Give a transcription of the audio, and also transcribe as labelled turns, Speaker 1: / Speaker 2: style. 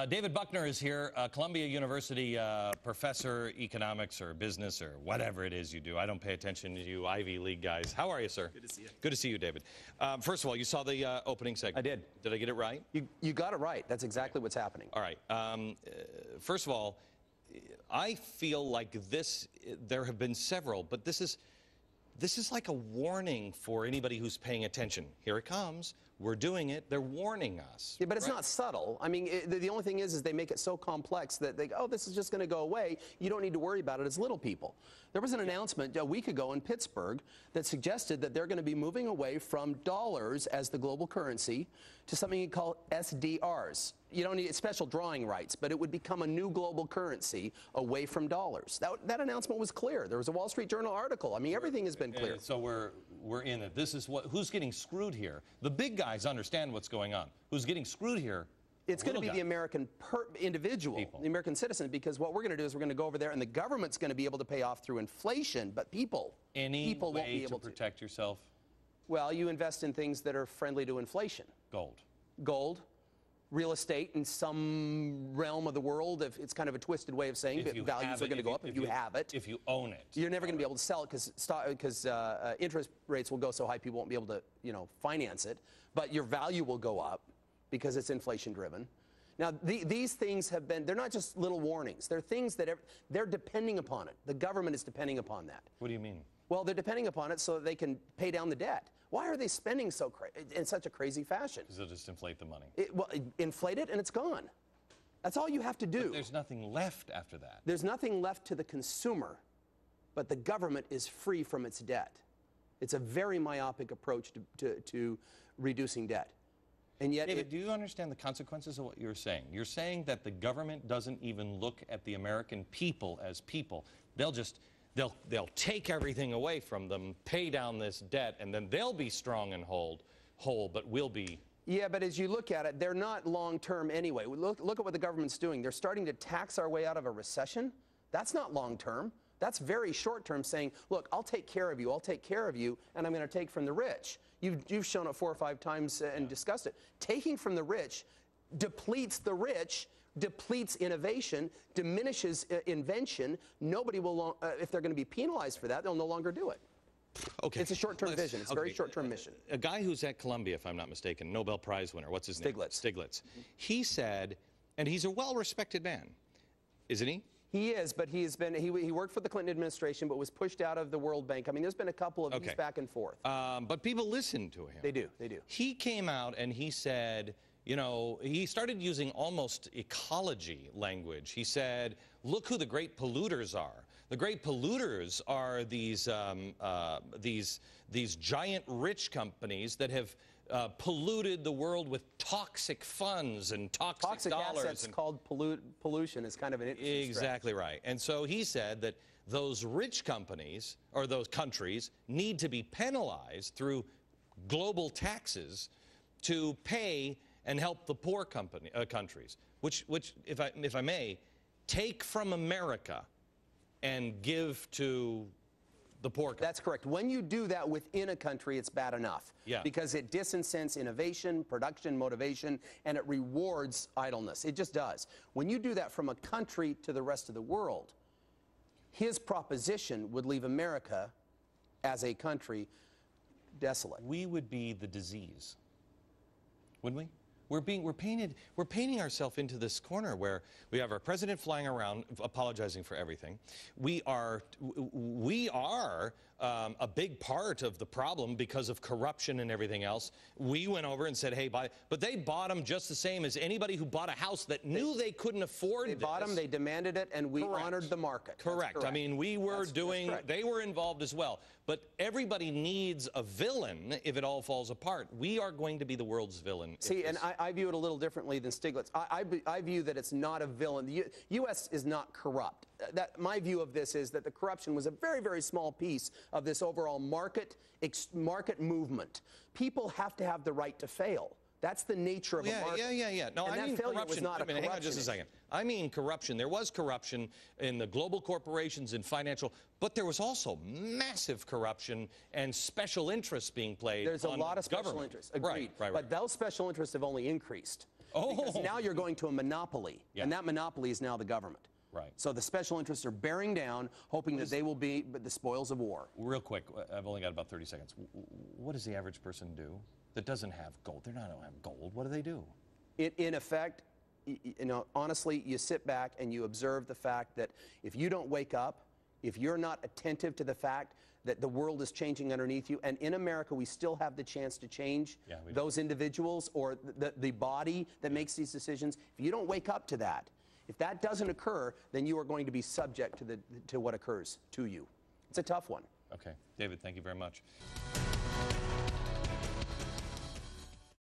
Speaker 1: David Buckner is here, Columbia University professor, economics or business or whatever it is you do. I don't pay attention to you Ivy League guys. How are you, sir?
Speaker 2: Good to see you.
Speaker 1: Good to see you, David. First of all, you saw the opening segment.
Speaker 2: I did.
Speaker 1: Did I get it right?
Speaker 2: You got it right. That's exactly what's happening.
Speaker 1: All right. First of all, I feel like this, there have been several, but this is like a warning for anybody who's paying attention. Here it comes. We're doing it. They're warning us.
Speaker 2: Yeah, but it's not subtle. I mean, the only thing is they make it so complex that they go, oh, this is just going to go away. You don't need to worry about it as little people. There was an announcement a week ago in Pittsburgh that suggested that they're going to be moving away from dollars as the global currency to something you call SDRs. You don't need special drawing rights, but it would become a new global currency away from dollars. That announcement was clear. There was a Wall Street Journal article. I mean, everything has been clear.
Speaker 1: So we're in it. This is who's getting screwed here. The big guys understand what's going on. Who's getting screwed here?
Speaker 2: It's going to be the American individual, the American citizen, because what we're going to do is we're going to go over there and the government's going to be able to pay off through inflation, but people won't be able to.
Speaker 1: Any way to protect yourself?
Speaker 2: Well, you invest in things that are friendly to inflation. Gold, real estate in some realm of the world. If it's kind of a twisted way of saying that values are going to go up if you have it.
Speaker 1: If you own it.
Speaker 2: You're never going to be able to sell it because interest rates will go so high people won't be able to, finance it. But your value will go up because it's inflation driven. Now, these things have been, they're not just little warnings. They're things that they're depending upon it. The government is depending upon that.
Speaker 1: What do you mean?
Speaker 2: Well, they're depending upon it so that they can pay down the debt. Why are they spending in such a crazy fashion?
Speaker 1: Because they'll just inflate the money.
Speaker 2: Well, inflate it and it's gone. That's all you have to do.
Speaker 1: But there's nothing left after that.
Speaker 2: There's nothing left to the consumer, but the government is free from its debt. It's a very myopic approach to reducing debt. And yet,
Speaker 1: David, do you understand the consequences of what you're saying? You're saying that the government doesn't even look at the American people as people. They'll take everything away from them, pay down this debt, and then they'll be strong and whole, but we'll be...
Speaker 2: Yeah, but as you look at it, they're not long-term anyway. Look at what the government's doing. They're starting to tax our way out of a recession. That's not long-term. That's very short-term, saying, look, I'll take care of you, and I'm going to take from the rich. You've shown it 4 or 5 times and discussed it. Taking from the rich depletes the rich, depletes innovation, diminishes invention. Nobody will, if they're going to be penalized for that, they'll no longer do it.
Speaker 1: Okay.
Speaker 2: It's a short-term vision. It's a very short-term mission.
Speaker 1: A guy who's at Columbia, if I'm not mistaken, Nobel Prize winner, what's his name? Stiglitz. He said, and he's a well-respected man, isn't he?
Speaker 2: He is, but he worked for the Clinton administration, but was pushed out of the World Bank. I mean, there's been a couple of these back and forth.
Speaker 1: But people listen to him.
Speaker 2: They do.
Speaker 1: He came out and he said, he started using almost ecology language. He said, look who the great polluters are. The great polluters are these giant rich companies that have polluted the world with toxic funds and toxic dollars.
Speaker 2: Assets called pollution is kind of an interesting
Speaker 1: Exactly right. And so he said that those rich companies, or those countries, need to be penalized through global taxes to pay and help the poor countries, which if I may, take from America and give to the poor countries.
Speaker 2: That's correct. When you do that within a country, it's bad enough.
Speaker 1: Yeah.
Speaker 2: Because it disincents innovation, production, motivation, and it rewards idleness. It just does. When you do that from a country to the rest of the world, his proposition would leave America as a country desolate.
Speaker 1: We would be the disease, wouldn't we? We're painting ourselves into this corner where we have our president flying around apologizing for everything. We are a big part of the problem because of corruption and everything else. We went over and said, hey, buy, but they bought them just the same as anybody who bought a house that knew they couldn't afford this.
Speaker 2: They bought them, they demanded it, and we honored the market.
Speaker 1: Correct. I mean, we were they were involved as well. But everybody needs a villain if it all falls apart. We are going to be the world's villain.
Speaker 2: See, and I view it a little differently than Stiglitz. I view that it's not a villain. The U.S. is not corrupt. My view of this is that the corruption was a very, very small piece of this overall market movement. People have to have the right to fail. That's the nature of a market.
Speaker 1: Yeah. No, I mean corruption. Hang on just a second. I mean corruption. There was corruption in the global corporations and financial, but there was also massive corruption and special interests being played.
Speaker 2: There's a lot of special interests. Agreed.
Speaker 1: Right.
Speaker 2: But those special interests have only increased. Because now you're going to a monopoly, and that monopoly is now the government.
Speaker 1: Right.
Speaker 2: So the special interests are bearing down, hoping that they will be the spoils of war.
Speaker 1: Real quick, I've only got about 30 seconds. What does the average person do that doesn't have gold? They don't have gold. What do they do? In
Speaker 2: effect, you know, honestly, you sit back and you observe the fact that if you don't wake up, if you're not attentive to the fact that the world is changing underneath you, and in America we still have the chance to change those individuals or the body that makes these decisions, if you don't wake up to that, if that doesn't occur, then you are going to be subject to what occurs to you. It's a tough one.
Speaker 1: Okay. David, thank you very much.